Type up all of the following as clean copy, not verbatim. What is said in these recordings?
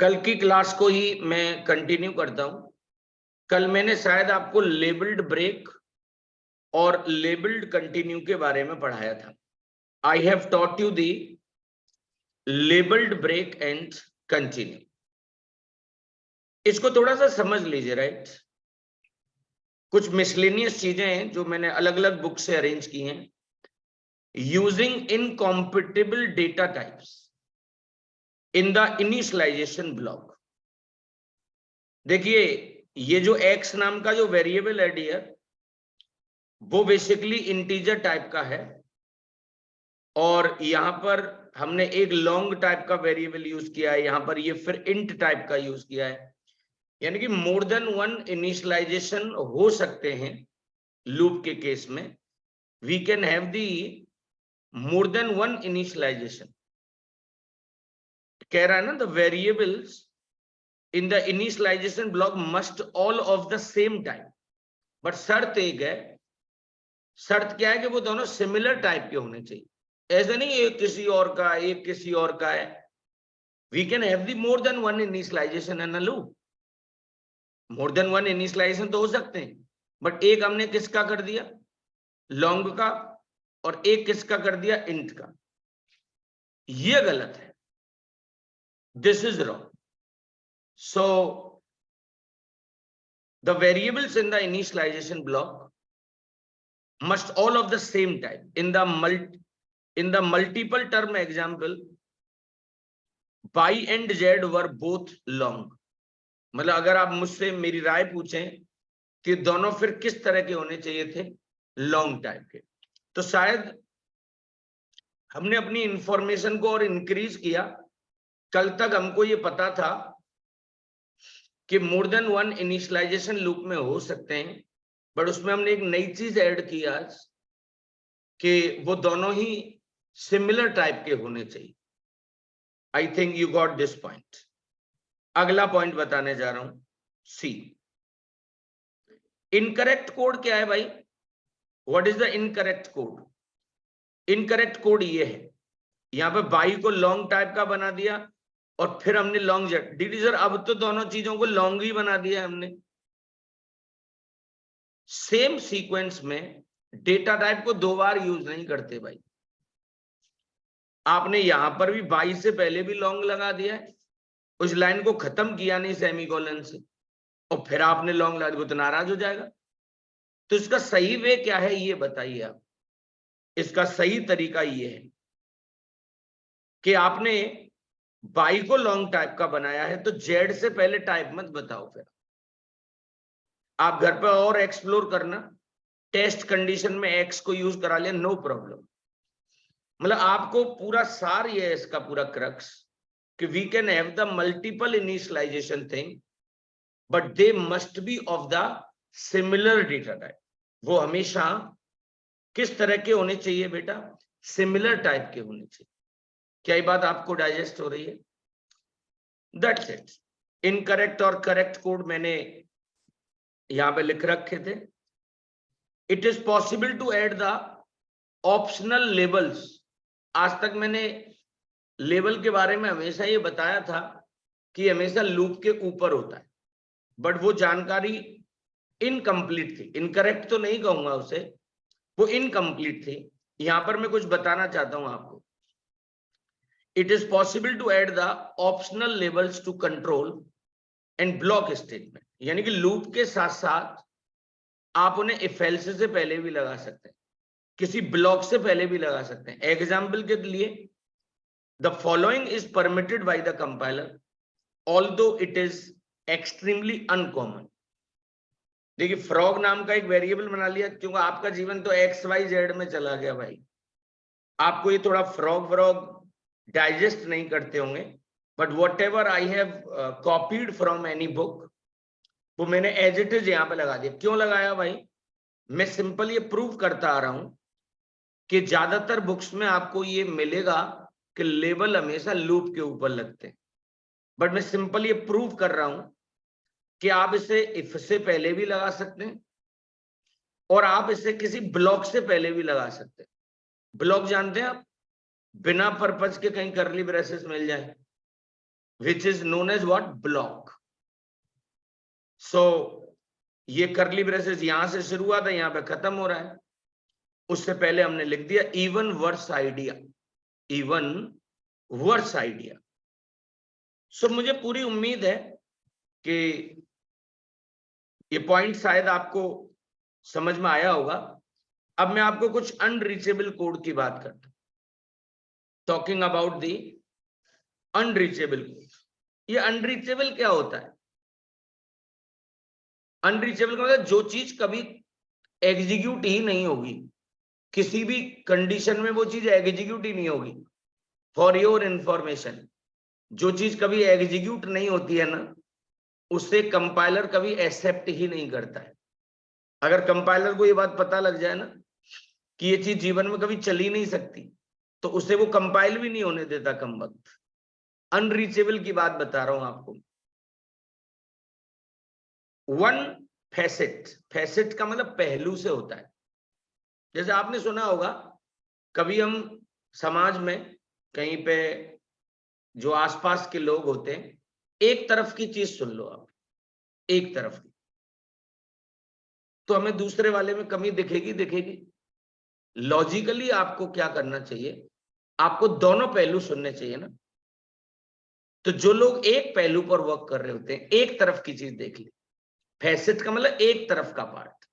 कल की क्लास को ही मैं कंटिन्यू करता हूं। कल मैंने शायद आपको लेबल्ड ब्रेक और लेबल्ड कंटिन्यू के बारे में पढ़ाया था। I have taught you the labelled break and continue. इसको थोड़ा सा समझ लीजिए, राइट। कुछ मिसलेनियस चीजें हैं जो मैंने अलग अलग बुक से अरेंज की हैं। Using incompatible data types in the initialization block. देखिए, ये जो x नाम का जो वेरिएबल है डियर, वो बेसिकली इंटीजर टाइप का है, और यहां पर हमने एक लॉन्ग टाइप का वेरिएबल यूज किया है, यहां पर ये फिर इंट टाइप का यूज किया है। यानी कि मोर देन वन इनिशियलाइजेशन हो सकते हैं लूप के केस में। We can have the more than one initialization. कह रहा है ना, the variables in the initialization block must all of the same type. But शर्त एक है, शर्त क्या है कि वो दोनों सिमिलर टाइप के होने चाहिए। ऐसा नहीं एक किसी और का एक किसी और का है। We can have the more than one initialization in a loop. More than one initialization तो हो सकते हैं, बट एक हमने किसका कर दिया, लॉन्ग का, और एक किसका कर दिया, इंट का। ये गलत है, this is wrong. So the variables in the initialization block must all of the same type in the multiple term example y and z were both long। मतलब अगर आप मुझसे मेरी राय पूछें कि दोनों फिर किस तरह के होने चाहिए थे, लॉन्ग टाइप के, तो शायद हमने अपनी इंफॉर्मेशन को और इंक्रीज किया। कल तक हमको ये पता था कि more than one initialization loop में हो सकते हैं, बट उसमें हमने एक नई चीज ऐड की आज कि वो दोनों ही सिमिलर टाइप के होने चाहिए। I think you got this point. अगला पॉइंट बताने जा रहा हूं, सी। इनकरेक्ट कोड क्या है भाई? What is the incorrect code? Incorrect code ये है, यहां पे बाई को लॉन्ग टाइप का बना दिया और फिर हमने लॉन्ग जेड। डीडी सर, अब तो दोनों चीजों को लॉन्ग ही बना दिया हमने। सेम सीक्वेंस में डेटा टाइप को दो बार यूज नहीं करते भाई। आपने यहां पर भी बाई से पहले भी लॉन्ग लगा दिया है, उस लाइन को खत्म किया नहीं सेमीकोलन से, और फिर आपने लॉन्ग लगा दिया, वो तो नाराज हो जाएगा। तो इसका सही वे क्या है ये बताइए आप। इसका सही तरीका ये है कि आपने बाई को लॉन्ग टाइप का बनाया है, तो जेड से पहले टाइप मत बताओ। फिर आप घर पे और एक्सप्लोर करना, टेस्ट कंडीशन में एक्स को यूज करा लिया, नो प्रॉब्लम। मतलब आपको पूरा सार ये है इसका पूरा क्रक्स कि we can have the multiple initialization thing, but they must be of the similar data type. वो हमेशा किस तरह के होने चाहिए बेटा? सिमिलर टाइप के होने चाहिए। क्या ये बात आपको डाइजेस्ट हो रही है? That's it. इनकरेक्ट और करेक्ट कोड मैंने यहां पे लिख रखे थे। It is possible to add the optional labels. आज तक मैंने लेबल के बारे में हमेशा ये बताया था कि हमेशा लूप के ऊपर होता है, बट वो जानकारी इनकम्प्लीट थी। इनकरेक्ट तो नहीं कहूंगा उसे, वो इनकम्प्लीट थी। यहां पर मैं कुछ बताना चाहता हूं आपको। It is possible to add the optional labels to control and block statement. यानी कि लूप के साथ साथ आप उन्हें इफ एल्स से पहले भी लगा सकते हैं, किसी ब्लॉक से पहले भी लगा सकते हैं। एग्जाम्पल के लिए, the following is permitted by the compiler although it is extremely uncommon. देखिए, फ्रॉग नाम का एक वेरिएबल बना लिया, क्योंकि आपका जीवन तो एक्स वाई जेड में चला गया भाई। आपको ये थोड़ा फ्रॉग व्रॉग डाइजेस्ट नहीं करते होंगे, but what ever I have copied from any book, वो मैंने एज इट इज यहाँ पे लगा दिया। क्यों लगाया भाई? मैं सिंपल ये प्रूव करता आ रहा हूं कि ज्यादातर बुक्स में आपको ये मिलेगा कि लेबल हमेशा लूप के ऊपर लगते हैं, बट मैं सिंपल ये प्रूव कर रहा हूं कि आप इसे इफ से पहले भी लगा सकते हैं और आप इसे किसी ब्लॉक से पहले भी लगा सकते हैं। ब्लॉक जानते हैं आप? बिना पर्पज के कहीं करली ब्रेसेस मिल जाए, which is known as what? Block. So ये कर्ली ब्रेसेस यहां से शुरू हुआ था, यहां पे खत्म हो रहा है। उससे पहले हमने लिख दिया even worse idea, even worse idea. So मुझे पूरी उम्मीद है कि ये पॉइंट शायद आपको समझ में आया होगा। अब मैं आपको कुछ अनरीचेबल कोड की बात करता हूं, talking about the unreachable code. ये अनरीचेबल क्या होता है? अनरीचेबल का मतलब जो चीज कभी एग्जीक्यूट ही नहीं होगी, किसी भी कंडीशन में वो चीज एग्जीक्यूट ही नहीं होगी। फॉर योर इंफॉर्मेशन, जो चीज कभी एग्जीक्यूट नहीं होती है ना, उससे कंपाइलर कभी एक्सेप्ट ही नहीं करता है। अगर कंपाइलर को ये बात पता लग जाए ना कि ये चीज जीवन में कभी चल ही नहीं सकती, तो उसे वो कंपाइल भी नहीं होने देता कम वक्त। अनरीचेबल की बात बता रहा हूं आपको। वन फैसेट, फैसेट का मतलब पहलू से होता है। जैसे आपने सुना होगा, कभी हम समाज में कहीं पे जो आसपास के लोग होते हैं, एक तरफ की चीज सुन लो आप, एक तरफ की, तो हमें दूसरे वाले में कमी दिखेगी दिखेगी। लॉजिकली आपको क्या करना चाहिए? आपको दोनों पहलू सुनने चाहिए ना। तो जो लोग एक पहलू पर वर्क कर रहे होते हैं, एक तरफ की चीज देख ली, फैसेट का मतलब एक तरफ का पार्ट।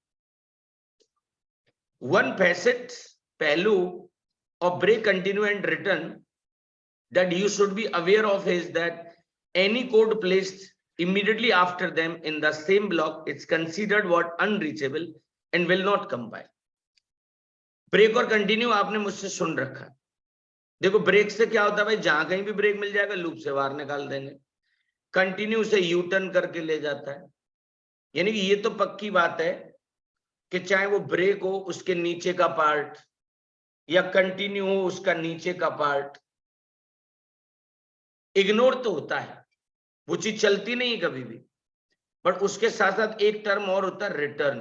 वन फैसेट, पहलू of break, continue and return that you should be aware of is that any code placed immediately after them in the same block, it's considered what? Unreachable and will not compile. Break और continue आपने मुझसे सुन रखा है। देखो break से क्या होता है भाई, जहां कहीं भी ब्रेक मिल जाएगा लूप से बाहर निकाल देंगे। कंटिन्यू से यू टर्न करके ले जाता है। यानी कि ये तो पक्की बात है कि चाहे वो ब्रेक हो उसके नीचे का पार्ट, या कंटिन्यू हो उसका नीचे का पार्ट, इग्नोर तो होता है, वो चीज चलती नहीं है कभी भी। बट उसके साथ साथ एक टर्म और होता है रिटर्न।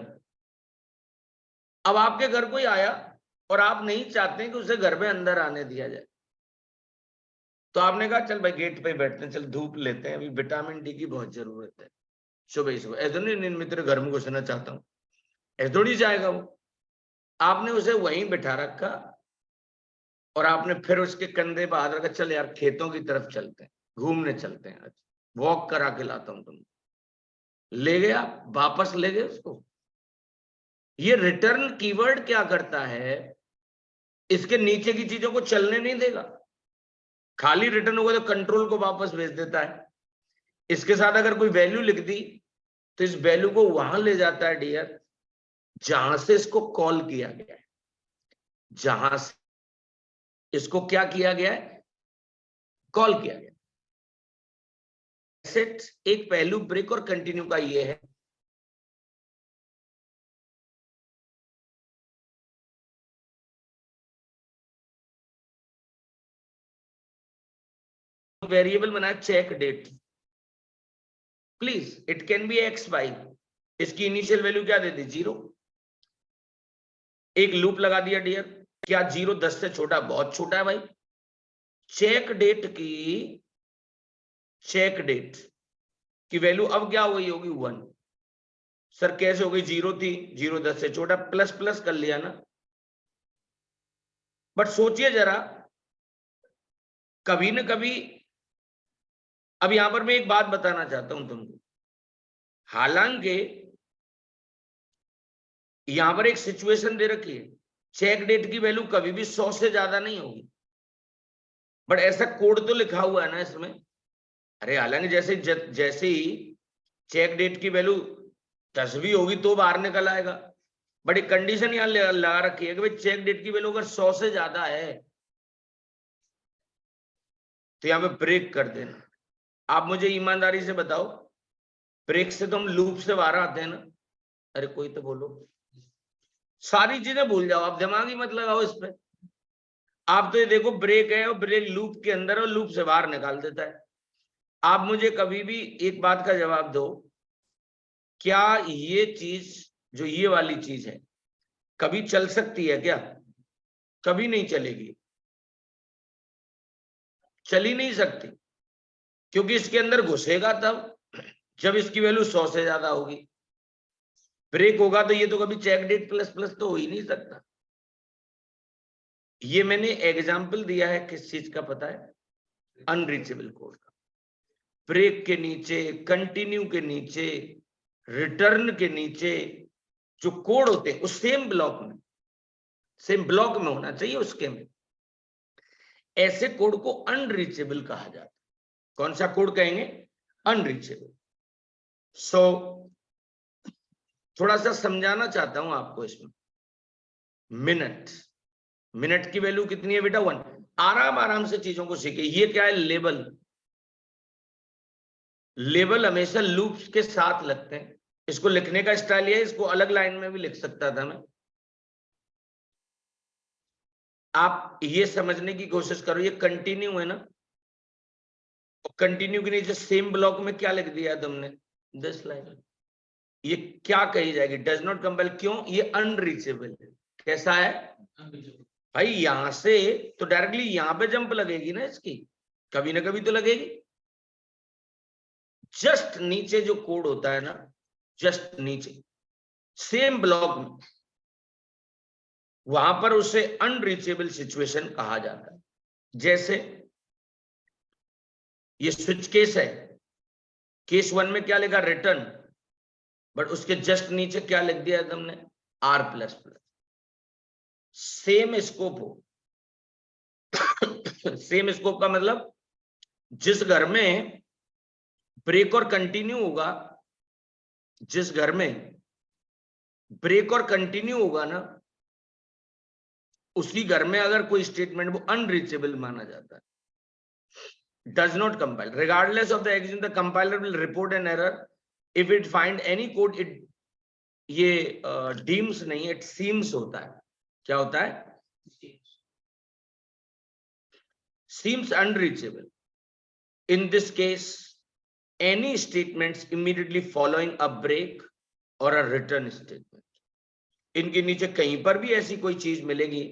अब आपके घर कोई आया और आप नहीं चाहते कि उसे घर में अंदर आने दिया जाए, तो आपने कहा चल भाई गेट पे बैठते हैं, चल धूप लेते हैं, अभी विटामिन डी की बहुत जरूरत है, सुबह सुबह ऐसा नहीं मित्र घर में घुसना चाहता हूँ, ऐसा थोड़ी जाएगा वो। आपने उसे वहीं बिठा रखा और आपने फिर उसके कंधे पर हाथ रखा, चल यार खेतों की तरफ चलते हैं, घूमने चलते हैं, आज वॉक करा के लाता हूं तुम। ले गया, वापस ले गए उसको। ये रिटर्न कीवर्ड क्या करता है? इसके नीचे की चीजों को चलने नहीं देगा। खाली रिटर्न होगा तो कंट्रोल को वापस भेज देता है। इसके साथ अगर कोई वैल्यू लिख दी तो इस वैल्यू को वहां ले जाता है डियर, जहां से इसको कॉल किया गया है, जहां से इसको क्या किया गया है? कॉल किया गया। सेट एक पहलू ब्रेक और कंटिन्यू का ये है। वेरिएबल बनाया check date, please it can be X Y. इसकी इनिशियल वैल्यू क्या दे दी? 0। एक लूप लगा दिया डियर, क्या 0 10 से छोटा? बहुत छोटा है भाई। चेक डेट की वैल्यू अब क्या हो गई होगी? 1। सर कैसे हो गई? 0 थी, 0 10 से छोटा, प्लस प्लस कर लिया ना। बट सोचिए जरा, कभी ना कभी, अब यहां पर मैं एक बात बताना चाहता हूं तुमको। हालांकि यहां पर एक सिचुएशन दे रखी है, चेक डेट की वैल्यू कभी भी 100 से ज्यादा नहीं होगी, बट ऐसा कोड तो लिखा हुआ है ना इसमें। अरे हालांकि जैसे ही चेक डेट की वैल्यू 10 भी होगी तो बाहर निकल आएगा, बट एक कंडीशन यहां लगा रखी है कि भाई चेक डेट की वैल्यू अगर 100 से ज्यादा है तो यहां पे ब्रेक कर देना। आप मुझे ईमानदारी से बताओ, ब्रेक से तो हम लूप से बाहर आते हैं ना? अरे कोई तो बोलो। सारी चीजें भूल जाओ, आप दिमाग ही मत लगाओ इस पे। आप तो ये देखो ब्रेक है और ब्रेक लूप के अंदर और लूप से बाहर निकाल देता है। आप मुझे कभी भी एक बात का जवाब दो, क्या ये चीज जो ये वाली चीज है कभी चल सकती है क्या? कभी नहीं चलेगी, चल ही नहीं सकती। क्योंकि इसके अंदर घुसेगा तब जब इसकी वैल्यू 100 से ज्यादा होगी। ब्रेक होगा तो ये तो कभी चेक डेट प्लस प्लस तो हो ही नहीं सकता। ये मैंने एग्जाम्पल दिया है किस चीज का पता है? अनरीचेबल कोड का। ब्रेक के नीचे, कंटिन्यू के नीचे, रिटर्न के नीचे जो कोड होते हैं उस सेम ब्लॉक में होना चाहिए उसके में। ऐसे कोड को अनरीचेबल कहा जाता है। कौन सा कोड कहेंगे? अनरीचेबल। सो थोड़ा सा समझाना चाहता हूं आपको इसमें। मिनट की वैल्यू कितनी है बेटा? 1। आराम से चीजों को सीखे। ये क्या है? लेबल हमेशा लूप्स के साथ लगते हैं। इसको लिखने का स्टाइल ये है, इसको अलग लाइन में भी लिख सकता था मैं। आप ये समझने की कोशिश करो, ये कंटिन्यू है ना, और कंटिन्यू के नीचे सेम ब्लॉक में क्या लिख दिया तुमने? This line. ये क्या कही जाएगी? Does not compel. क्यों? ये अनरीचेबल है। कैसा है भाई? यहां से तो डायरेक्टली यहां पे जंप लगेगी ना इसकी, कभी ना कभी तो लगेगी। जस्ट नीचे जो कोड होता है ना, जस्ट नीचे सेम ब्लॉक में, वहां पर उसे अनरीचेबल सिचुएशन कहा जाता है। जैसे ये स्विच केस है, केस 1 में क्या लिखा? रिटर्न, बट उसके जस्ट नीचे क्या लिख दिया तुमने? R plus plus. Same scope हो। सेम स्कोप का मतलब जिस घर में ब्रेक और कंटिन्यू होगा, जिस घर में ब्रेक और कंटिन्यू होगा ना, उसी घर में अगर कोई स्टेटमेंट वो अनरीचेबल माना जाता है। Does not compile regardless of the execution, the compiler will report an error if it find any code it ये deems नहीं, it seems होता है। क्या होता है? seems unreachable. In this case, any statements immediately following a break or a return statement, इनके नीचे कहीं पर भी ऐसी कोई चीज मिलेगी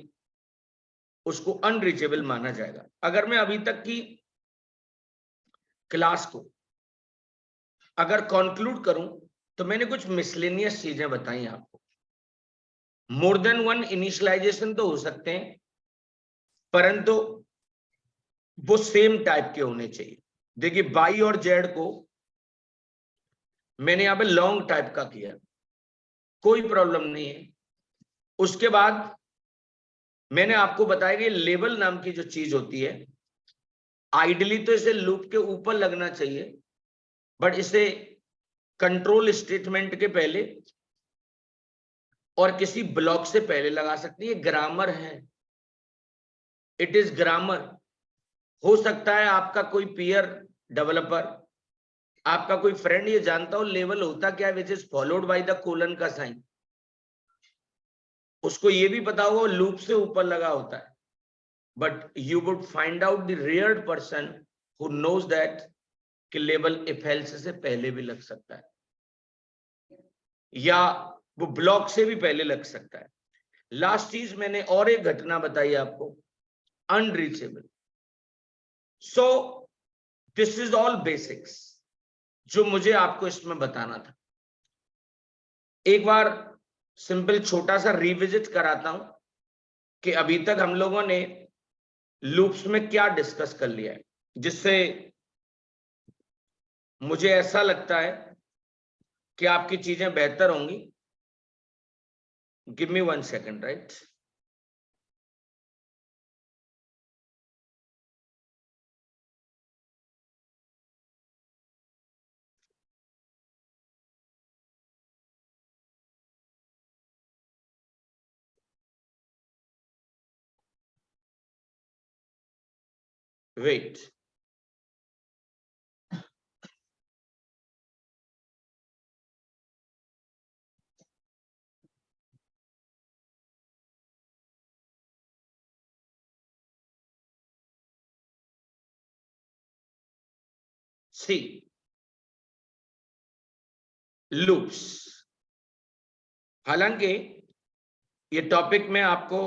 उसको अनरीचेबल माना जाएगा। अगर मैं अभी तक की क्लास को अगर कंक्लूड करूं तो मैंने कुछ मिसलेनियस चीजें बताई आपको। मोर देन 1 इनिशियलाइजेशन तो हो सकते हैं, परंतु वो सेम टाइप के होने चाहिए। देखिए बाई और जेड को मैंने यहां पे लॉन्ग टाइप का किया, कोई प्रॉब्लम नहीं है। उसके बाद मैंने आपको बताया कि लेबल नाम की जो चीज होती है, आइडियली तो इसे लूप के ऊपर लगना चाहिए, बट इसे कंट्रोल स्टेटमेंट के पहले और किसी ब्लॉक से पहले लगा सकती है। ग्रामर है, इट इज ग्रामर। हो सकता है आपका कोई पीयर डेवलपर, आपका कोई फ्रेंड ये जानता हो लेवल होता क्या, which is followed by the colon का साइन। उसको ये भी पता होगा लूप से ऊपर लगा होता है, but you would find out the rare person who knows that कि लेबल इफ एल्स से पहले भी लग सकता है, या वो ब्लॉक से भी पहले लग सकता है। लास्ट चीज मैंने और एक घटना बताई आपको, unreachable. So this is all basics जो मुझे आपको इसमें बताना था। एक बार सिंपल छोटा सा रिविजिट कराता हूं कि अभी तक हम लोगों ने लूप्स में क्या डिस्कस कर लिया है, जिससे मुझे ऐसा लगता है कि आपकी चीजें बेहतर होंगी। Give me 1 second, right. Wait, see loops. हालांकि ये टॉपिक मैं आपको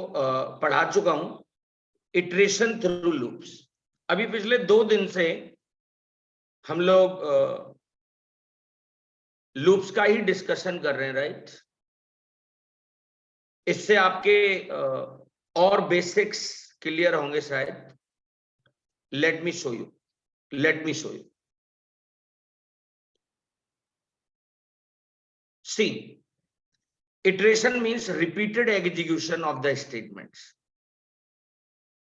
पढ़ा चुका हूं, इटरेशन थ्रू लूप्स। अभी पिछले 2 दिन से हम लोग लूप्स का ही डिस्कशन कर रहे हैं, राइट? इससे आपके और बेसिक्स क्लियर होंगे शायद। Let me show you, let me show you. See, iteration means repeated execution of the statements.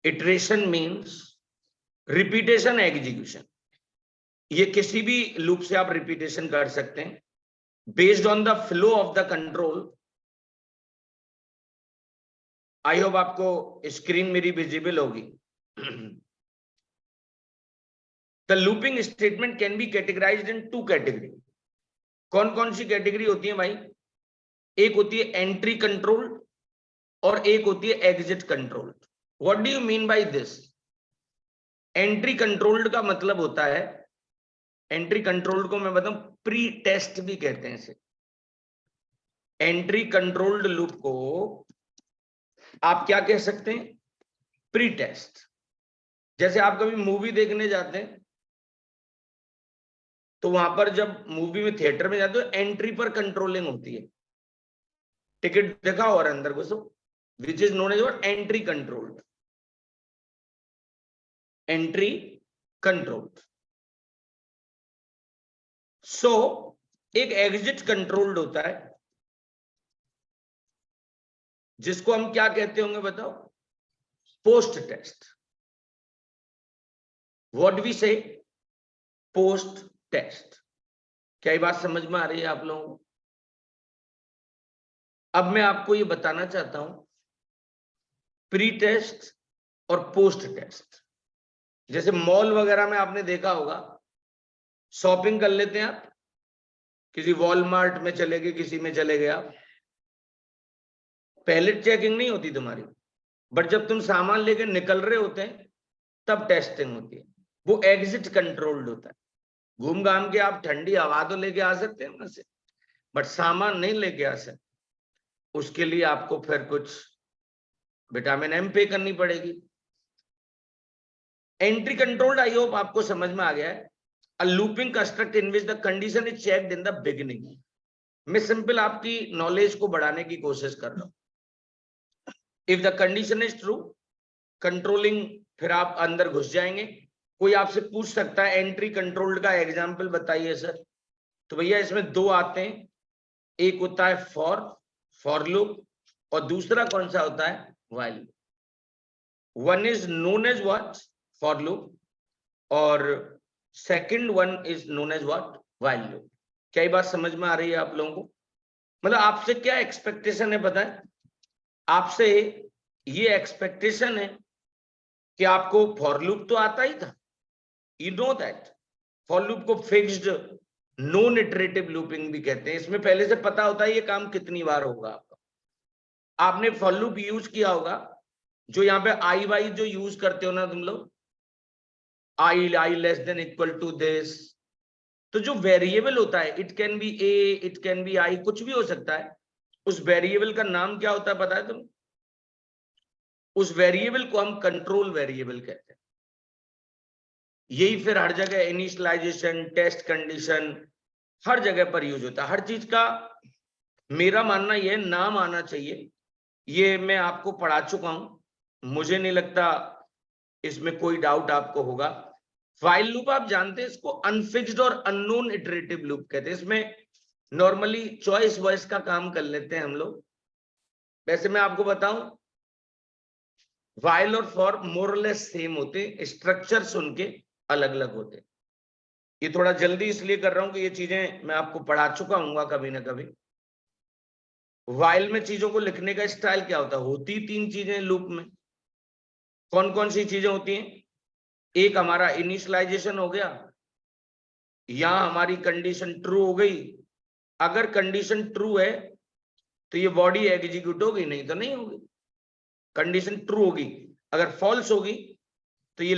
Iteration means repetition execution. ये किसी भी लूप से आप रिपीटेशन कर सकते हैं based on the flow of the control. I hope आपको screen मेरी विजिबल होगी। The looping statement can be categorized in two category. कौन कौन सी कैटेगरी होती है भाई? एक होती है एंट्री कंट्रोल और एक होती है exit control. What do you mean by this? Entry controlled का मतलब होता है, एंट्री कंट्रोल्ड को मैं बताऊं, प्री टेस्ट भी कहते हैं इसे। एंट्री कंट्रोल्ड लूप को आप क्या कह सकते हैं? Pre test. जैसे आप कभी मूवी देखने जाते हैं तो वहां पर जब मूवी में थिएटर में जाते हो एंट्री पर कंट्रोलिंग होती है, टिकट दिखाओ और अंदर घुसो, which is known as what? Entry controlled. Entry controlled. So एक एग्जिट कंट्रोल्ड होता है जिसको हम क्या कहते होंगे बताओ? Post test. What we say? Post test. क्या ये बात समझ में आ रही है आप लोगों को? अब मैं आपको ये बताना चाहता हूं प्री टेस्ट और पोस्ट टेस्ट। जैसे मॉल वगैरह में आपने देखा होगा, शॉपिंग कर लेते हैं आप, किसी वॉलमार्ट में चले गए, किसी में चले गए आप, पहले चेकिंग नहीं होती तुम्हारी, बट जब तुम सामान लेके निकल रहे होते हैं तब टेस्टिंग होती है। वो एग्जिट कंट्रोल्ड होता है। घूम घाम के आप ठंडी हवा तो लेके आ सकते हैं वहां से, बट सामान नहीं लेके आ सकते। उसके लिए आपको फिर कुछ विटामिन एम पे करनी पड़ेगी। एंट्री कंट्रोल्ड, आई होप आपको समझ में आ गया है। A looping construct in which the condition is checked in the beginning. मैं सिंपल आपकी नॉलेज को बढ़ाने की कोशिश कर रहा हूं। If the condition is true, controlling, फिर आप अंदर घुस जाएंगे। कोई आपसे पूछ सकता है एंट्री कंट्रोल्ड का एग्जांपल बताइए सर, तो भैया इसमें दो आते हैं। एक होता है फॉर लूप, और दूसरा कौन सा होता है? While loop. One is known as what? For loop, और second one is known as what? While loop. क्या ये बात समझ में आ रही है आप लोगों को? मतलब आपसे क्या एक्सपेक्टेशन है पता है? आपसे ये एक्सपेक्टेशन है कि आपको फॉर लूप तो आता ही था, you know that. For loop को फिक्स्ड नॉन इटरेटिव लूपिंग भी कहते हैं। इसमें पहले से पता होता है ये काम कितनी बार होगा आपका। आपने फॉर लूप यूज किया होगा, जो यहाँ पे आई वाई जो यूज करते हो ना तुम लोग, I less than equal to this. तो जो वेरिएबल होता है, it can be A, it can be I, कुछ भी हो सकता है। उस वेरिएबल का नाम क्या होता है पता है तुम? उस वेरिएबल को हम कंट्रोल वेरिएबल कहते हैं। यही फिर हर जगह इनिशियलाइजेशन, टेस्ट कंडीशन, हर जगह पर यूज होता है। हर चीज का मेरा मानना यह नाम आना चाहिए। ये मैं आपको पढ़ा चुका हूं, मुझे नहीं लगता इसमें कोई डाउट आपको होगा। व्हाइल लूप आप जानते हैं, इसको अनफिक्स्ड और अननोन इटरेटिव लूप कहते हैं। इसमें नॉर्मली चॉइस वॉइस का काम कर लेते हैं हम लोग। वैसे मैं आपको बताऊं, व्हाइल और फॉर मोरलेस सेम होते, स्ट्रक्चर्स उनके अलग अलग होते। ये थोड़ा जल्दी इसलिए कर रहा हूं कि ये चीजें मैं आपको पढ़ा चुका हूँ कभी ना कभी। व्हाइल में चीजों को लिखने का स्टाइल क्या होता है? होती तीन चीजें लूप में। कौन कौन सी चीजें होती हैं? एक हमारा इनिशियलाइजेशन हो गया, यहां हमारी कंडीशन ट्रू हो गई। अगर कंडीशन ट्रू है तो ये बॉडी एग्जीक्यूट होगी, नहीं तो नहीं होगी। कंडीशन ट्रू होगी, अगर फॉल्स होगी तो ये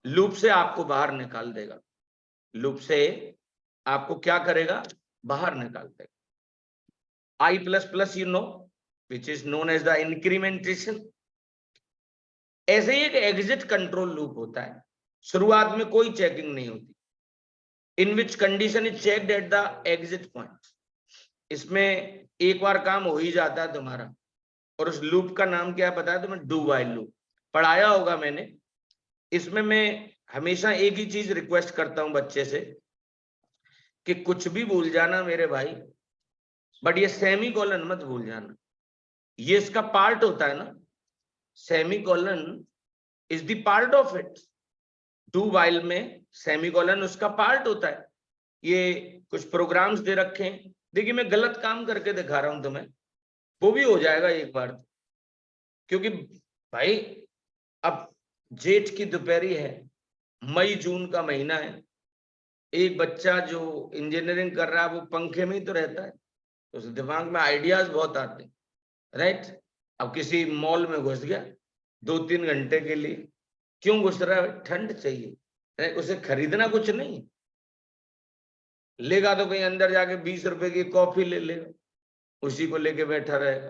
लूप से आपको बाहर निकाल देगा। लूप से आपको क्या करेगा? बाहर निकाल देगा। I plus plus you know, which is known as the incrementation. ऐसे ही एक एग्जिट कंट्रोल लूप होता है। शुरुआत में कोई चेकिंग नहीं होती। In which condition is checked at the exit point. इसमें एक बार काम हो ही जाता है तुम्हारा, और उस लूप का नाम क्या पता है तुम्हें? Do while loop. पढ़ाया होगा मैंने। इसमें मैं हमेशा एक ही चीज रिक्वेस्ट करता हूं बच्चे से कि कुछ भी भूल जाना मेरे भाई, बट ये सेमी कॉलन मत भूल जाना। ये इसका पार्ट होता है ना, semi colon is the part of it. Do while में सेमी कॉलन उसका पार्ट होता है। ये कुछ प्रोग्राम्स दे रखे हैं, देखिए मैं गलत काम करके दिखा रहा हूं तुम्हें, वो भी हो जाएगा एक बार, क्योंकि भाई अब जेठ की दोपहरी है, मई जून का महीना है। एक बच्चा जो इंजीनियरिंग कर रहा है वो पंखे में ही तो रहता है, तो उसके दिमाग में आइडियाज बहुत आते हैं, राइट। अब किसी मॉल में घुस गया 2-3 घंटे के लिए, क्यों घुस रहा है? ठंड चाहिए, उसे खरीदना कुछ नहीं, लेगा तो कहीं अंदर जाके 20 रुपए की कॉफी ले लेगा, उसी को लेके बैठा रहेगा।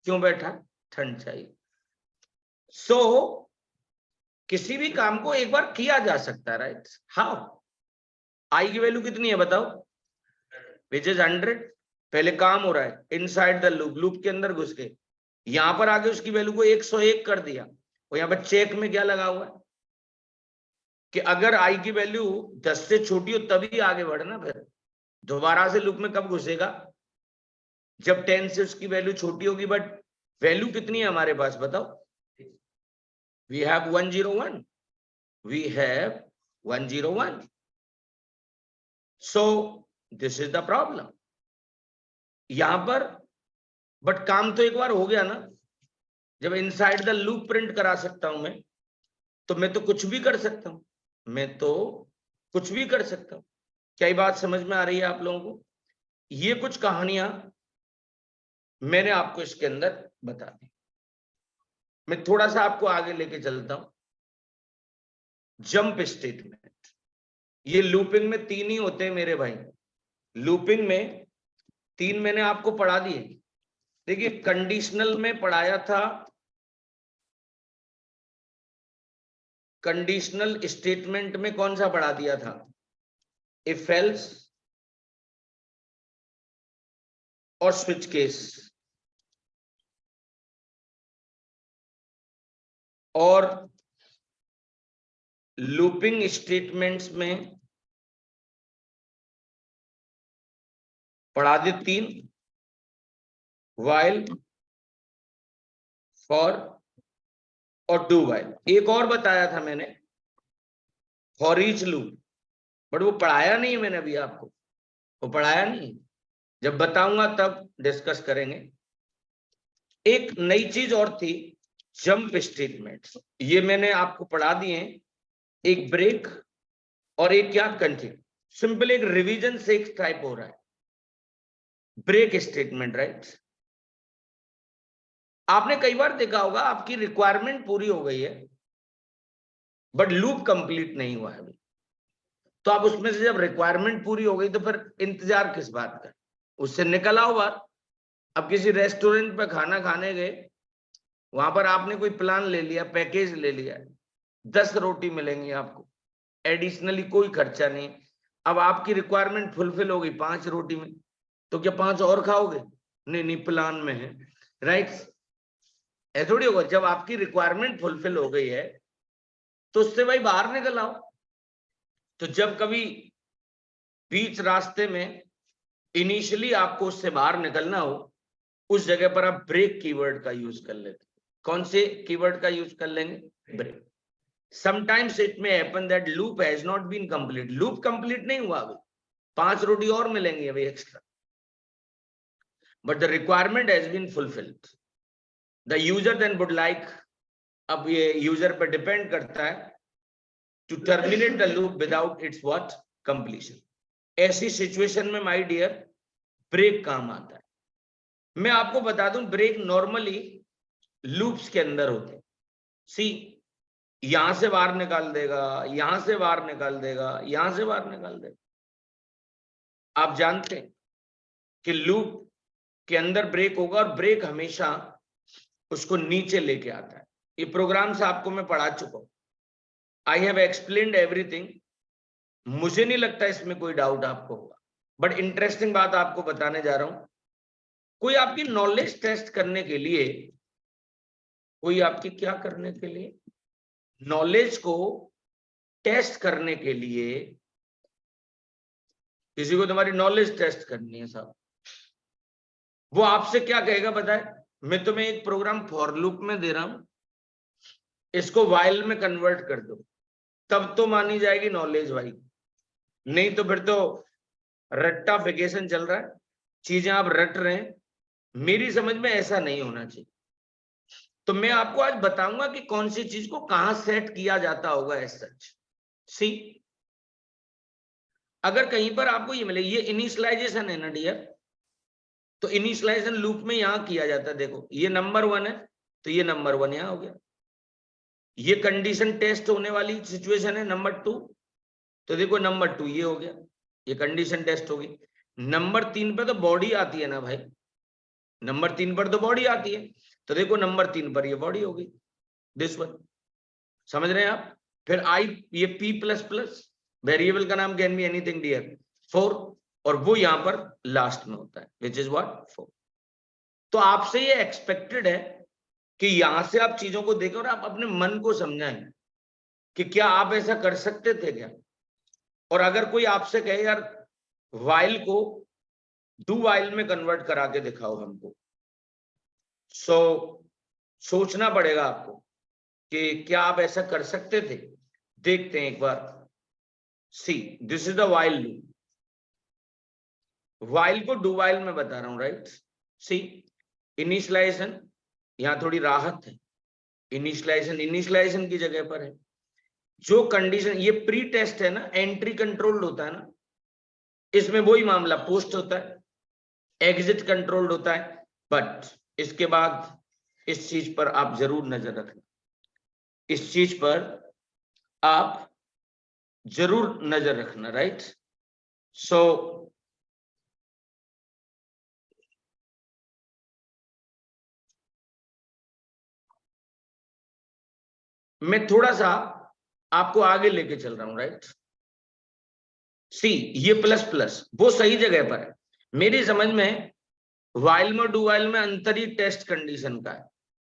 क्यों बैठा? ठंड चाहिए। सो किसी भी काम को एक बार किया जा सकता है, राइट। हाउ? आई की वैल्यू कितनी है बताओ? Which is 100। पहले काम हो रहा है इनसाइड द लूप, लूप के अंदर घुस के, यहां पर आगे उसकी वैल्यू को 101 कर दिया, और यहाँ पर चेक में क्या लगा हुआ है कि अगर आई की वैल्यू 10 से छोटी हो तभी आगे बढ़ना। फिर दोबारा से लूप में कब घुसेगा? जब 10 से उसकी वैल्यू छोटी होगी। बट वैल्यू कितनी है हमारे पास बताओ? We have 101, we have 101। So this is the problem यहां पर। बट काम तो एक बार हो गया ना, जब इनसाइड द लूप प्रिंट करा सकता हूं मैं, तो मैं तो कुछ भी कर सकता हूं, मैं तो कुछ भी कर सकता हूं। क्या ये बात समझ में आ रही है आप लोगों को? ये कुछ कहानियां मैंने आपको इसके अंदर बता दी। मैं थोड़ा सा आपको आगे लेके चलता हूं। जंप स्टेटमेंट, ये लूपिंग में 3 ही होते हैं मेरे भाई। लूपिंग में 3 मैंने आपको पढ़ा दिए। देखिए कंडीशनल में पढ़ाया था, कंडीशनल स्टेटमेंट में कौन सा पढ़ा दिया था? इफ एल्स और स्विच केस। और लूपिंग स्टेटमेंट्स में पढ़ा दी 3, व्हाइल, फॉर और डू व्हाइल। एक और बताया था मैंने, फॉर ईच लूप, बट वो पढ़ाया नहीं है मैंने अभी आपको, वो पढ़ाया नहीं। जब बताऊंगा तब डिस्कस करेंगे। एक नई चीज और थी, जंप स्टेटमेंट्स। ये मैंने आपको पढ़ा दिए हैं, एक ब्रेक और एक क्या? कंटिन्यू। सिंपल एक रिवीजन से एक टाइप हो रहा है ब्रेक स्टेटमेंट, राइट। आपने कई बार देखा होगा आपकी रिक्वायरमेंट पूरी हो गई है बट लूप कंप्लीट नहीं हुआ है अभी, तो आप उसमें से जब रिक्वायरमेंट पूरी हो गई तो फिर इंतजार किस बात का? उससे निकल आओ बाहर। अब किसी रेस्टोरेंट पे खाना खाने गए, वहां पर आपने कोई प्लान ले लिया, पैकेज ले लिया, 10 रोटी मिलेंगी आपको, एडिशनली कोई खर्चा नहीं। अब आपकी रिक्वायरमेंट फुलफिल हो गई 5 रोटी में, तो क्या 5 और खाओगे? नहीं नहीं, प्लान में है, राइट। ऐसा थोड़ी होगा। जब आपकी रिक्वायरमेंट फुलफिल हो गई है तो उससे भाई बाहर निकल आओ। तो जब कभी बीच रास्ते में इनिशियली आपको उससे बाहर निकलना हो, उस जगह पर आप ब्रेक कीवर्ड का यूज कर लेते। कौन से कीवर्ड का यूज कर लेंगे? Break. Sometimes it may happen that loop has not been complete, loop complete नहीं हुआ अभी, 5 रोटी और मिलेंगी अभी extra, but the requirement has been fulfilled. The user then would like, अब ये यूजर पर डिपेंड करता है, to terminate the loop without its what? Completion. ऐसी सिचुएशन में माय डियर ब्रेक काम आता है। मैं आपको बता दूं, ब्रेक नॉर्मली लूप्स के अंदर होते हैं। सी, यहां से बाहर निकाल देगा, यहां से बाहर निकाल देगा, यहां से बाहर निकाल देगा। आप जानते हैं कि लूप के अंदर ब्रेक होगा और ब्रेक हमेशा उसको नीचे लेके आता है। ये प्रोग्राम से आपको मैं पढ़ा चुका हूं। I have explained everything. मुझे नहीं लगता इसमें कोई डाउट आपको होगा, बट इंटरेस्टिंग बात आपको बताने जा रहा हूं। कोई आपकी नॉलेज टेस्ट करने के लिए, कोई आपकी क्या करने के लिए, नॉलेज को टेस्ट करने के लिए, किसी को तुम्हारी नॉलेज टेस्ट करनी है साहब, वो आपसे क्या कहेगा बताए? मैं तुम्हें एक प्रोग्राम फॉर लूप में दे रहा हूं, इसको वाइल में कन्वर्ट कर दो, तब तो मानी जाएगी नॉलेज भाई, नहीं तो फिर तो रट्टाफिकेशन चल रहा है, चीजें आप रट रहे हैं। मेरी समझ में ऐसा नहीं होना चाहिए। तो मैं आपको आज बताऊंगा कि कौन सी चीज को कहां सेट किया जाता होगा एज सच। सी, अगर कहीं पर आपको ये मिले, ये इनिशियलाइजेशन है ना डियर, तो इनिशियलाइजेशन लूप में यहां किया जाता है। देखो ये नंबर 1 है, तो ये नंबर 1 यहां हो गया। ये कंडीशन टेस्ट होने वाली सिचुएशन है नंबर 2, तो देखो नंबर 2 ये हो गया, ये कंडीशन टेस्ट होगी। नंबर 3 पे तो बॉडी आती है ना भाई, नंबर 3 पर तो बॉडी आती है, तो देखो नंबर 3 पर ये बॉडी होगी, दिस वन। समझ रहे हैं आप? फिर आई, ये p प्लस प्लस, वेरिएबल का नाम कैन बी एनीथिंग डियर, 4, और वो यहां पर लास्ट में होता है, विच इज व्हाट, 4। तो आपसे ये एक्सपेक्टेड है कि यहां से आप चीजों को देखें और आप अपने मन को समझाएं कि क्या आप ऐसा कर सकते थे क्या। और अगर कोई आपसे कहे यार वाइल को डू वाइल में कन्वर्ट करा के दिखाओ हमको, सो सोचना पड़ेगा आपको कि क्या आप ऐसा कर सकते थे। देखते हैं एक बार। See, this is the while loop. While को डू वाइल में बता रहा हूं, राइट। सी, इनिशियलाइजेशन, यहां थोड़ी राहत है, इनिशियलाइजेशन की जगह पर है। जो कंडीशन, ये प्री टेस्ट है ना, एंट्री कंट्रोल्ड होता है ना, इसमें वही मामला पोस्ट होता है, एग्जिट कंट्रोल्ड होता है। बट इसके बाद इस चीज पर आप जरूर नजर रखना, इस चीज पर आप जरूर नजर रखना, राइट। सो मैं थोड़ा सा आपको आगे लेके चल रहा हूं, राइट। सी, ये प्लस प्लस वो सही जगह पर है। मेरी समझ में वाइल में डू वाइल में अंतर ही टेस्ट कंडीशन का है।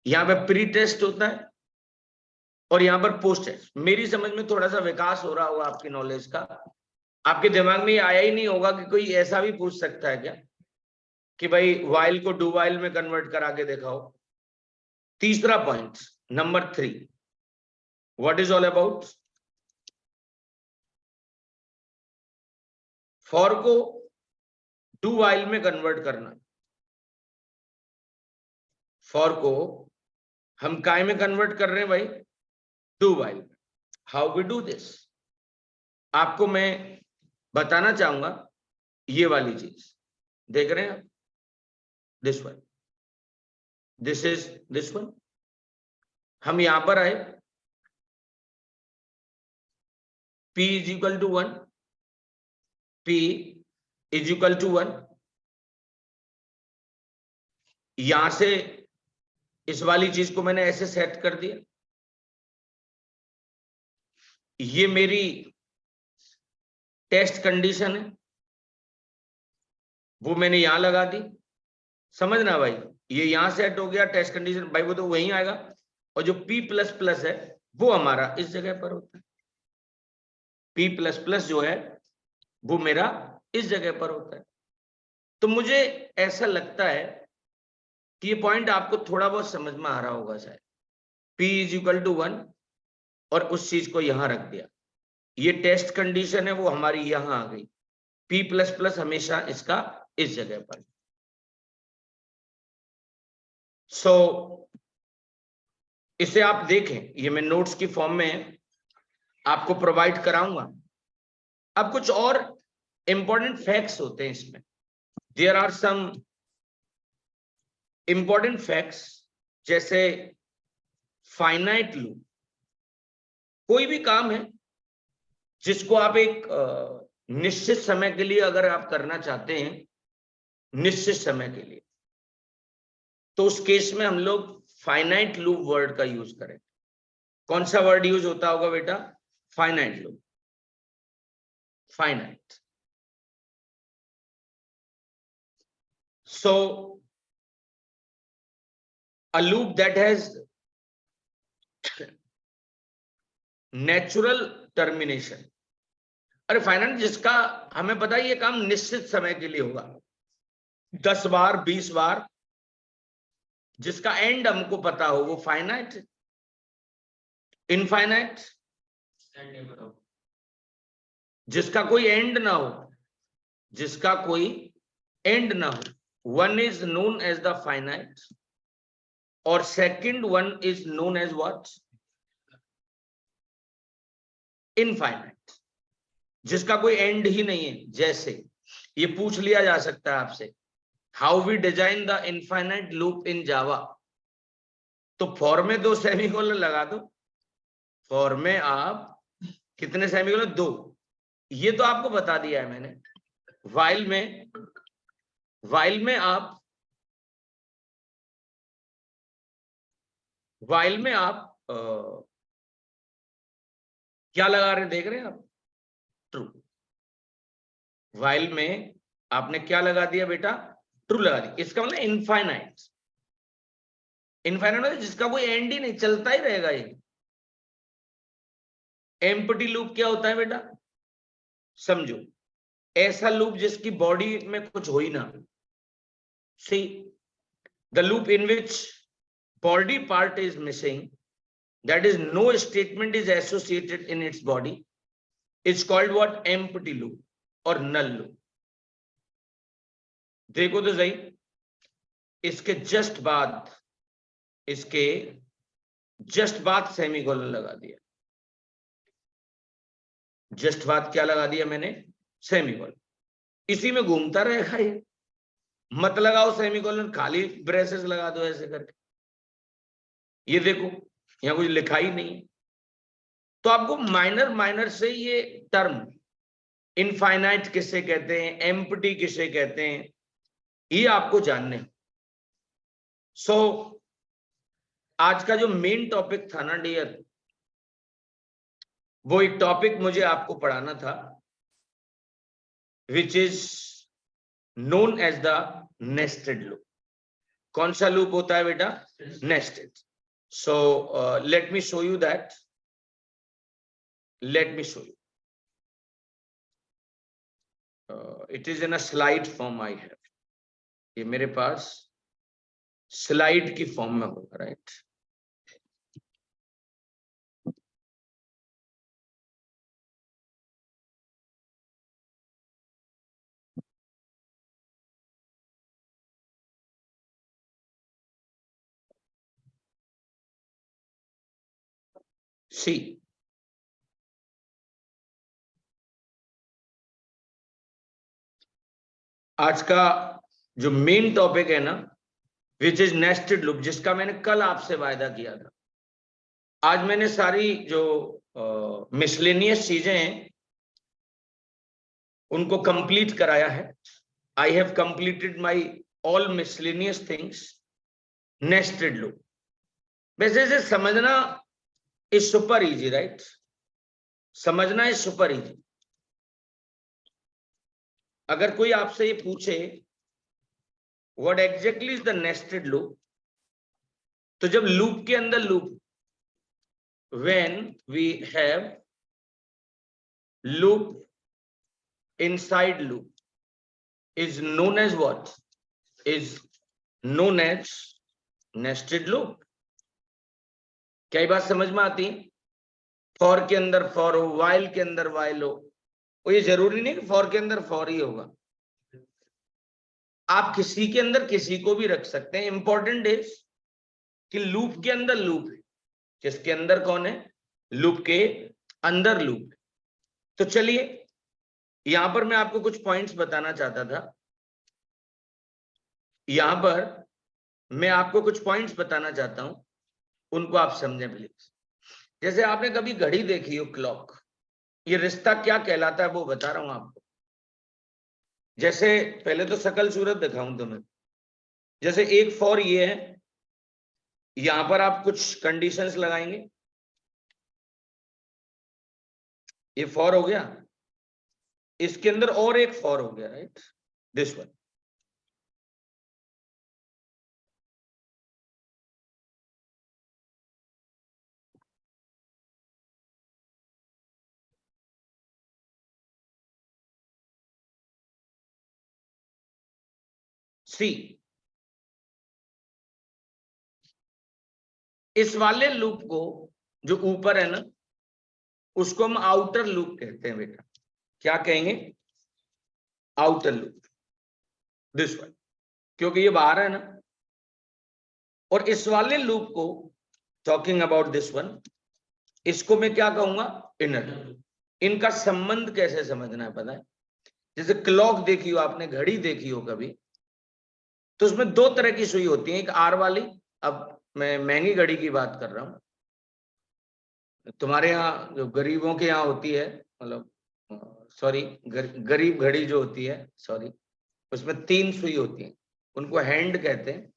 यहाँ पे प्री टेस्ट होता है और यहाँ पर पोस्ट टेस्ट। मेरी समझ में थोड़ा सा विकास हो रहा होगा आपकी नॉलेज का। आपके दिमाग में ये आया ही नहीं होगा कि कोई ऐसा भी पूछ सकता है क्या कि भाई वाइल को डू वाइल में कन्वर्ट करा के दिखाओ। तीसरा point, number 3, what is all about for को डू वाइल में कन्वर्ट करना। फॉर को हम काय में कन्वर्ट कर रहे हैं भाई, do while. How we do this, आपको मैं बताना चाहूंगा। ये वाली चीज देख रहे हैं आप, this one, this is this one. हम यहां पर आए, p is equal to 1, p is equal to 1। यहां से इस वाली चीज को मैंने ऐसे सेट कर दिया, ये मेरी टेस्ट कंडीशन है, वो मैंने यहां लगा दी। समझना भाई, ये यहां सेट हो गया टेस्ट कंडीशन भाई, वो तो वहीं आएगा। और जो p प्लस प्लस है वो हमारा इस जगह पर होता है, p प्लस प्लस जो है वो मेरा इस जगह पर होता है। तो मुझे ऐसा लगता है कि ये पॉइंट आपको थोड़ा बहुत समझ में आ रहा होगा शायद। p इज इक्वल टू 1 और उस चीज को यहां रख दिया, ये टेस्ट कंडीशन है वो हमारी यहां आ गई, p प्लस प्लस हमेशा इसका इस जगह पर। सो इसे आप देखें, ये मैं नोट्स की फॉर्म में आपको प्रोवाइड कराऊंगा। अब कुछ और इंपॉर्टेंट फैक्ट्स होते हैं इसमें, there are some important facts, जैसे फाइनाइट लूप। कोई भी काम है जिसको आप एक निश्चित समय के लिए अगर आप करना चाहते हैं, निश्चित समय के लिए, तो उस केस में हम लोग फाइनाइट लूप वर्ड का यूज करें। कौन सा वर्ड यूज होता होगा बेटा? finite loop. Finite. So a loop that has natural termination. अरे फाइनाइट जिसका हमें पता है ये काम निश्चित समय के लिए होगा, 10 बार 20 बार, जिसका एंड हमको पता हो वो फाइनाइट. इनफाइनाइट जिसका कोई एंड ना हो, जिसका कोई एंड ना हो, one is known as the finite और second one is known as what? Infinite, जिसका कोई एंड ही नहीं है. जैसे ये पूछ लिया जा सकता है आपसे, how we design the infinite loop in Java, तो फॉर में 2 सेमीकोलन लगा दो. फॉर में आप कितने सेमीकोलन? 2. ये तो आपको बता दिया है मैंने. वाइल में आप क्या लगा रहे हैं, देख रहे हैं आप? ट्रू. वाइल में आपने क्या लगा दिया बेटा? ट्रू लगा दिया. इसका मतलब इनफाइनाइट. इनफाइनाइट मतलब जिसका कोई एंड ही नहीं, चलता ही रहेगा ये. एम्प्टी लूप क्या होता है बेटा? समझो, ऐसा लूप जिसकी बॉडी में कुछ हो ही ना. See the loop in which body part is missing, that is no statement is associated in its body, it's called what? Empty loop or null loop. देखो तो सही, इसके जस्ट बाद सेमीकोलन लगा दिया. जस्ट बाद क्या लगा दिया मैंने? सेमीकोलन. इसी में घूमता रहेगा ये. मत लगाओ सेमीकोलन, खाली ब्रेसेस लगा दो ऐसे करके. ये देखो यहां कुछ लिखा ही नहीं. तो आपको माइनर से ये टर्म इनफाइनाइट किसे कहते हैं, एम्प्टी किसे कहते हैं, ये आपको जानने. सो आज का जो मेन टॉपिक था ना डियर, वो एक टॉपिक मुझे आपको पढ़ाना था which is known as the nested loop. कौन सा लूप होता है बेटा? Nested. So let me show you that. Let me show you. It is in a slide form I have. ये मेरे पास स्लाइड की फॉर्म में होगा, राइट? सी आज का जो मेन टॉपिक है ना, विच इज नेस्टेड लूप, जिसका मैंने कल आपसे वायदा किया था. आज मैंने सारी जो मिसलेनियस चीजें हैं उनको कंप्लीट कराया है. I have completed my all miscellaneous things. Nested loop वैसे से समझना इज सुपर इजी, राइट? समझना इज सुपर इजी. अगर कोई आपसे ये पूछे what exactly is the nested loop, तो जब लूप के अंदर loop, when we have loop inside loop, is known as what? Is known as nested loop. क्या ये बात समझ में आती है? फॉर के अंदर फॉर हो, वाइल के अंदर वाइल हो, और ये जरूरी नहीं कि फॉर के अंदर फॉर ही होगा. आप किसी के अंदर किसी को भी रख सकते हैं. इंपॉर्टेंट इज कि लूप के अंदर लूप है. जिसके अंदर कौन है? लूप के अंदर लूप है. तो चलिए यहां पर मैं आपको कुछ पॉइंट्स बताना चाहता था. यहां पर मैं आपको कुछ पॉइंट्स बताना चाहता हूं, उनको आप समझें प्लीज. जैसे आपने कभी घड़ी देखी हो, क्लॉक, ये रिश्ता क्या कहलाता है वो बता रहा हूं आपको. जैसे पहले तो शकल सूरत दिखाऊं तुम्हें. जैसे एक फॉर ये है, यहां पर आप कुछ कंडीशंस लगाएंगे. ये फॉर हो गया, इसके अंदर और एक फॉर हो गया, राइट, दिस वन। सी, इस वाले लूप को जो ऊपर है ना, उसको हम आउटर लूप कहते हैं बेटा। क्या कहेंगे? आउटर लूप, दिस वन, क्योंकि ये बाहर है ना। और इस वाले लूप को, टॉकिंग अबाउट दिस वन, इसको मैं क्या कहूंगा? Inner loop. इनका संबंध कैसे समझना है पता है? जैसे क्लॉक देखी हो आपने, घड़ी देखी हो कभी, तो उसमें दो तरह की सुई होती है, एक आर वाली, अब मैं महंगी घड़ी की बात कर रहा हूं, तुम्हारे यहाँ जो गरीबों के यहाँ होती है, मतलब सॉरी, गरीब घड़ी जो होती है, सॉरी, उसमें 3 सुई होती है, उनको हैंड कहते हैं,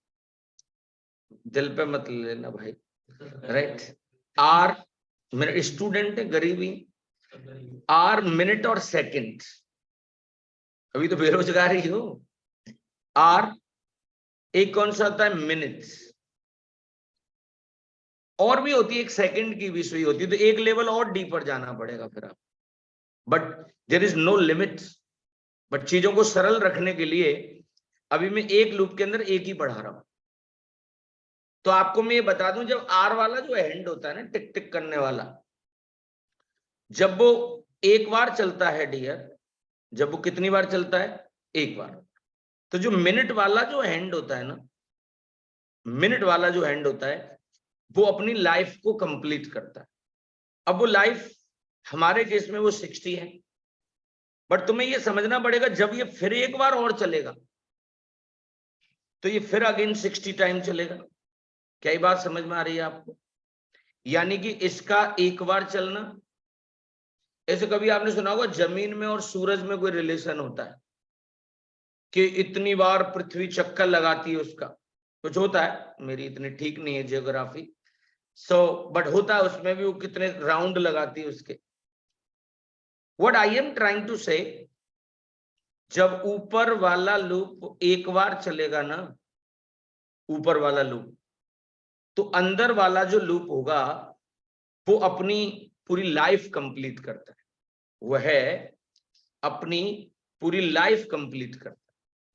दिल पे मत लेना भाई, राइट। आर, मेरे स्टूडेंट है, गरीबी, आर मिनट और सेकंड, अभी तो बेरोजगार ही हो। आर, एक कौन सा होता है? मिनट्स। और भी होती है, एक सेकंड की भी सुई होती है, तो एक लेवल और डीपर जाना पड़ेगा फिर आप, but there is no limit. But चीजों को सरल रखने के लिए अभी मैं एक लूप के अंदर एक ही पढ़ा रहा हूं। तो आपको मैं ये बता दूं, जब आर वाला जो हैंड होता है ना, टिक टिक करने वाला, जब वो एक बार चलता है डियर, जब वो कितनी बार चलता है? एक बार। तो जो मिनट वाला जो हैंड होता है ना, मिनट वाला जो हैंड होता है, वो अपनी लाइफ को कंप्लीट करता है। अब वो लाइफ हमारे केस में वो 60 है, बट तुम्हें ये समझना पड़ेगा, जब ये फिर एक बार और चलेगा तो ये फिर अगेन 60 टाइम चलेगा। क्या ये बात समझ में आ रही है आपको? यानी कि इसका एक बार चलना, ऐसे कभी आपने सुना होगा जमीन में और सूरज में कोई रिलेशन होता है कि इतनी बार पृथ्वी चक्कर लगाती है उसका, कुछ होता है, मेरी इतनी ठीक नहीं है जियोग्राफी, बट होता है उसमें भी, वो कितने राउंड लगाती है उसके। What I am trying to say, जब ऊपर वाला लूप एक बार चलेगा ना, ऊपर वाला लूप, तो अंदर वाला जो लूप होगा वो अपनी पूरी लाइफ कंप्लीट करता है, वह अपनी पूरी लाइफ कंप्लीट करता है।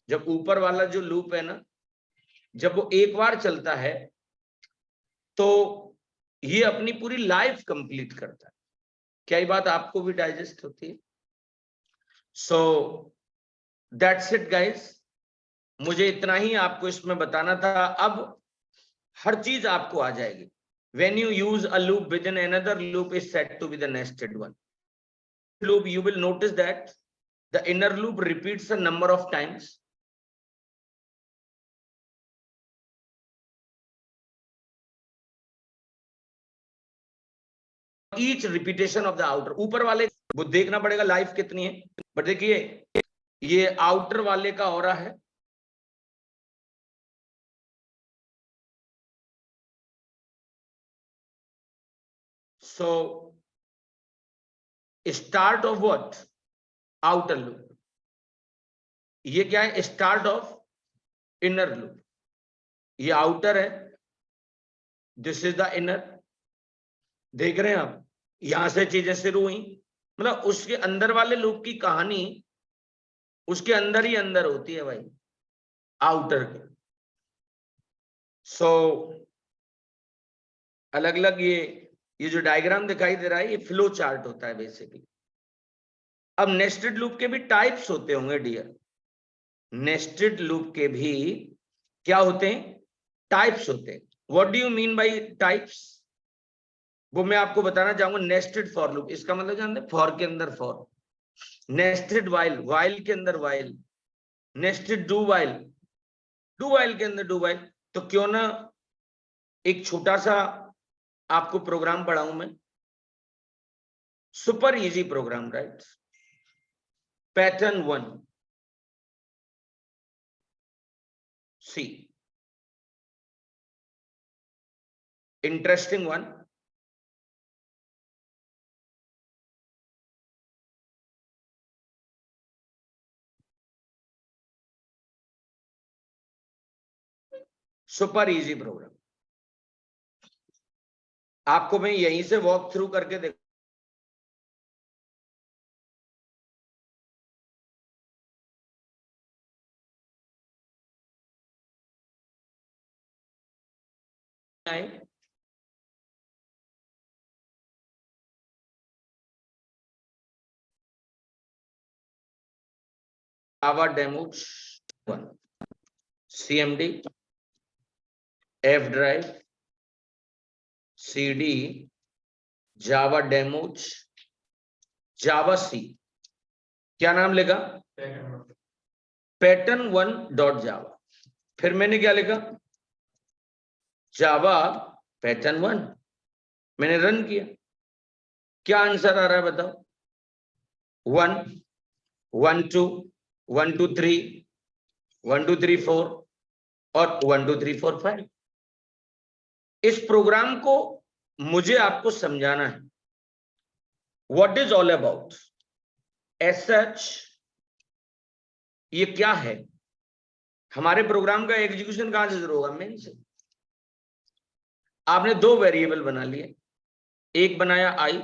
जब ऊपर वाला जो लूप है ना, जब वो एक बार चलता है तो ये अपनी पूरी लाइफ कंप्लीट करता है। क्या ये बात आपको भी डाइजेस्ट होती है? सो दैट्स इट गाइस, मुझे इतना ही आपको इसमें बताना था। अब हर चीज आपको आ जाएगी। When you use a loop within another loop is said to be the nested one. Loop, you will notice that the inner loop repeats a number of times. Each repetition of the outer, ऊपर वाले वो देखना पड़ेगा life कितनी है, but देखिए ये outer वाले का हो रहा है, so start of what? Outer loop. ये क्या है? Start of inner loop. ये आउटर है, दिस इज द इनर। देख रहे हैं आप, यहां से चीजें शुरू हुई, मतलब उसके अंदर वाले लूप की कहानी उसके अंदर ही अंदर होती है भाई, आउटर के। सो अलग अलग ये जो डायग्राम दिखाई दे रहा है, ये फ्लो चार्ट होता है बेसिकली। अब नेस्टेड लूप के भी टाइप्स होते होंगे डियर, नेस्टेड लूप के भी क्या होते हैं? टाइप्स होते हैं। What do you mean by types? वो मैं आपको बताना चाहूंगा। नेस्टेड फॉर लूप, इसका मतलब जानते हैं? फॉर के अंदर फॉर, नेस्टेड वाइल, वाइल के अंदर while, nested do while, do while के अंदर डू वाइल। तो क्यों ना एक छोटा सा आपको प्रोग्राम पढ़ाऊं मैं, super easy program, right. Pattern 1, see, interesting one. Super easy program. आपको मैं यहीं से वॉक थ्रू करके देख Java demo 1, CMD, F drive, CD, Java demos, Java C. क्या नाम लिखा? Pattern 1 dot Java. फिर मैंने क्या लिखा? Java pattern 1। मैंने रन किया। क्या आंसर आ रहा है बताओ? 1 1 2 1 2 3 1 2 3 4 और 1 2 3 4 5। इस प्रोग्राम को मुझे आपको समझाना है what is all about. As such ये क्या है? हमारे प्रोग्राम का एग्जीक्यूशन कहां से शुरू होगा? मेन से। आपने दो वेरिएबल बना लिए, एक बनाया आई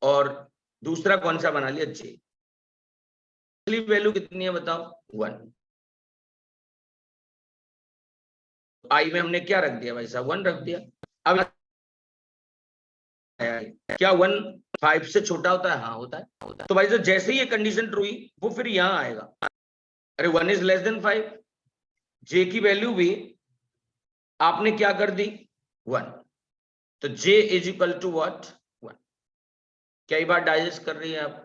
और दूसरा कौन सा बना लिया? जे। वैल्यू कितनी है बताओ? 1। आई में हमने क्या रख दिया भाई साहब? 1 रख दिया। अब क्या 1 5 से छोटा होता है? हाँ होता है। तो भाई साहब जैसे ही ये कंडीशन ट्रू हुई वो फिर यहां आएगा। अरे 1 इज लेस देन 5। जे की वैल्यू भी आपने क्या कर दी? 1। तो जे इज इक्वल टू व्हाट? 1। क्या ये बात डाइजेस्ट कर रही है आप?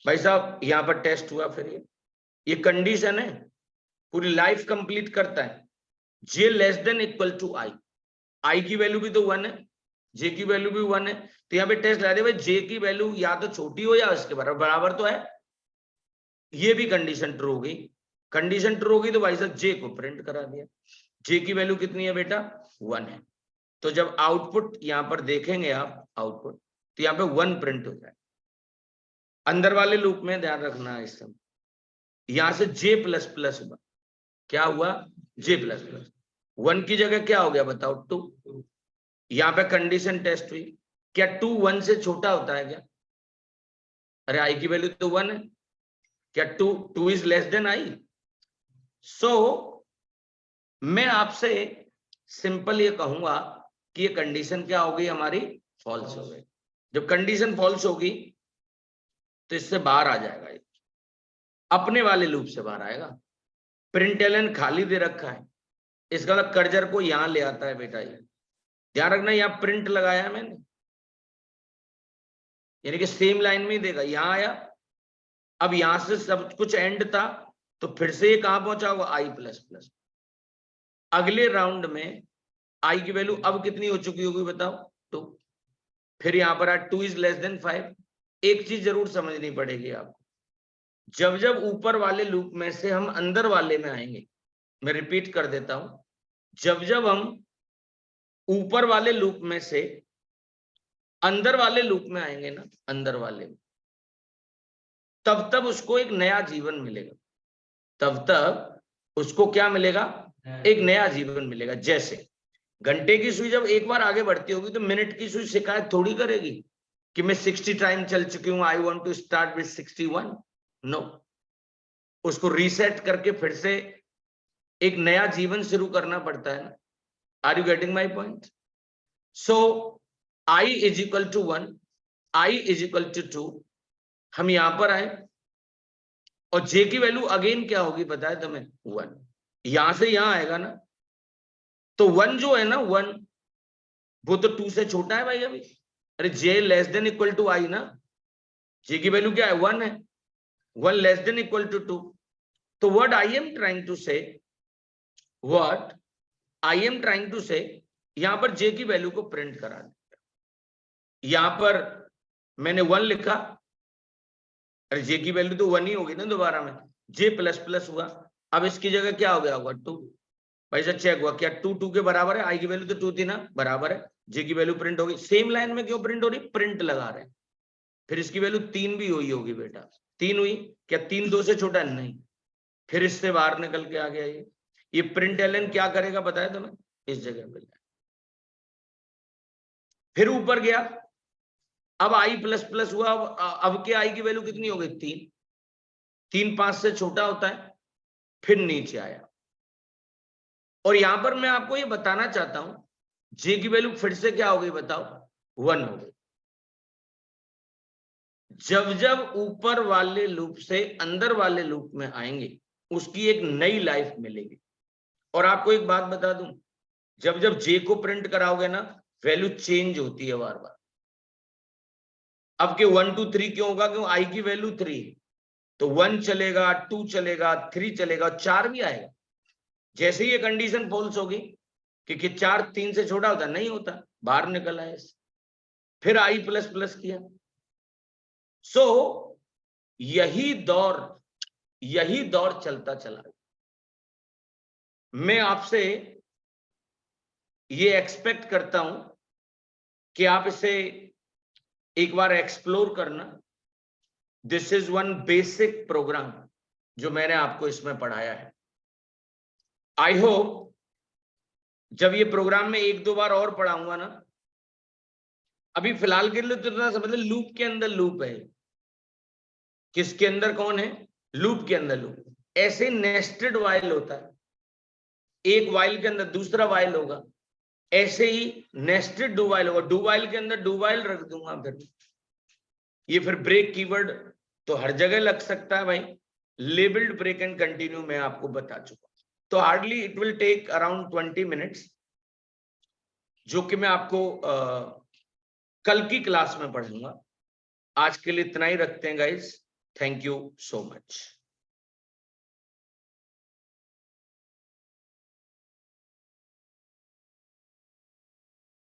भाई साहब यहां पर टेस्ट हुआ। फिर ये कंडीशन है, पूरी लाइफ कंप्लीट करता है। जे लेस देन इक्वल टू आई। आई की वैल्यू भी तो 1 है, जे की वैल्यू भी 1 है। तो यहाँ पे टेस्ट लगा दे भाई जे की वैल्यू या तो छोटी हो या उसके बराबर तो है। ये भी कंडीशन ट्रू हो गई। कंडीशन ट्रू हो गई तो भाई साहब जे को प्रिंट करा दिया। जे की वैल्यू कितनी है बेटा? 1 है। तो जब आउटपुट यहां पर देखेंगे आप आउटपुट, तो यहाँ पे 1 प्रिंट हो जाए। अंदर वाले लूप में ध्यान रखना है इस समय, यहां से जे प्लस प्लस हुआ। क्या हुआ? जे प्लस प्लस। 1 की जगह क्या हो गया बताओ? 2। यहां पे कंडीशन टेस्ट हुई। क्या 2 1 से छोटा होता है क्या? अरे आई की वैल्यू तो 1 है। क्या 2 इज लेस देन आई? सो मैं आपसे सिंपल ये कहूंगा कि ये कंडीशन क्या हो गई हमारी? फॉल्स हो गई। जब कंडीशन फॉल्स होगी तो इससे बाहर आ जाएगा, ये अपने वाले लूप से बाहर आएगा। प्रिंटलन खाली दे रखा है, इसका मतलब कर्जर को यहां ले आता है बेटा। ये ध्यान रखना, यहां प्रिंट लगाया मैंने, यानी कि सेम लाइन में ही देगा। यहां आया, अब यहां से सब कुछ एंड था, तो फिर से ये कहां पहुंचा होगा? आई प्लस प्लस। अगले राउंड में आई की वैल्यू अब कितनी हो चुकी होगी बताओ? 2। फिर यहां पर 2 इज लेस देन 5। एक चीज जरूर समझनी पड़ेगी आपको, जब जब ऊपर वाले लूप में से हम अंदर वाले में आएंगे, मैं रिपीट कर देता हूं, जब जब हम ऊपर वाले लूप में से अंदर वाले लूप में आएंगे ना, अंदर वाले में, तब तब उसको एक नया जीवन मिलेगा। तब तब उसको क्या मिलेगा? एक नया जीवन मिलेगा। जैसे घंटे की सुई जब एक बार आगे बढ़ती होगी तो मिनट की सुई शिकायत थोड़ी करेगी कि मैं 60 टाइम चल चुकी हूं, I want to start with 61। No, उसको रीसेट करके फिर से एक नया जीवन शुरू करना पड़ता है ना। Are you getting my point? So I is equal to 1, I is equal to 2। हम यहां पर आए और जे की वैल्यू अगेन क्या होगी पता है तुम्हें? 1। यहां से यहां आएगा ना, तो 1 जो है ना 1, वो तो 2 से छोटा है भाई अभी। अरे जे लेस देन इक्वल टू आई ना, जे की वैल्यू क्या है? 1 है। 1 लेस देन इक्वल टू 2। तो what I am trying to say, what I am trying to say, यहां पर जे की वैल्यू को प्रिंट करा दिया। यहां पर मैंने 1 लिखा, अरे जे की वैल्यू तो 1 ही होगी ना दोबारा में, जे प्लस प्लस हुआ। अब इसकी जगह क्या हो गया होगा? 2। भाई साहब चेक हुआ क्या 2 2 के बराबर है? आई की वैल्यू तो 2 थी ना, बराबर है। जे की वैल्यू प्रिंट होगी। सेम लाइन में क्यों प्रिंट हो रही? प्रिंट लगा रहे हैं। फिर इसकी वैल्यू 3 भी हुई होगी बेटा। 3 हुई क्या? 3 2 से छोटा? नहीं। फिर इससे बाहर निकल के आ गया ये प्रिंट एलन क्या करेगा बताया तुम्हें, इस जगह पे फिर ऊपर गया, अब आई प्लस प्लस हुआ, अब के आई की वैल्यू कितनी हो गई 3, 3 5 से छोटा होता है, फिर नीचे आया। और यहां पर मैं आपको ये बताना चाहता हूं जे की वैल्यू फिर से क्या हो गई बताओ, 1 हो गई। जब जब ऊपर वाले लूप से अंदर वाले लूप में आएंगे उसकी एक नई लाइफ मिलेगी। और आपको एक बात बता दूं, जब जब जे को प्रिंट कराओगे ना वैल्यू चेंज होती है बार बार। अब के 1 2 3 क्यों होगा, क्यों आई की वैल्यू 3, तो 1 चलेगा, 2 चलेगा, 3 चलेगा, 4 भी आएगा। जैसे ही ये कंडीशन फॉल्स होगी कि 4 3 से छोटा होता नहीं होता, बाहर निकल आया, फिर आई प्लस प्लस किया। सो यही दौर चलता चला। मैं आपसे ये एक्सपेक्ट करता हूं कि आप इसे एक बार एक्सप्लोर करना। This is one basic programme जो मैंने आपको इसमें पढ़ाया है। आई होप जब ये प्रोग्राम में 1 2 बार और पढ़ाऊंगा ना, अभी फिलहाल के लिए तो इतना समझ लो लूप के अंदर लूप है। किसके अंदर कौन है, लूप के अंदर लूप। ऐसे नेस्टेड वाइल होता है, एक वाइल के अंदर दूसरा वाइल होगा, ऐसे ही नेस्टेड डू वाइल होगा, डू वाइल के अंदर डू वाइल रख दूंगा। फिर ये फिर ब्रेक कीवर्ड तो हर जगह लग सकता है भाई। लेबल्ड ब्रेक एंड कंटिन्यू मैं आपको बता चुका, तो hardly it will take around 20 minutes, जो कि मैं आपको कल की क्लास में पढ़ूंगा। आज के लिए इतना ही रखते हैं guys, thank you so much.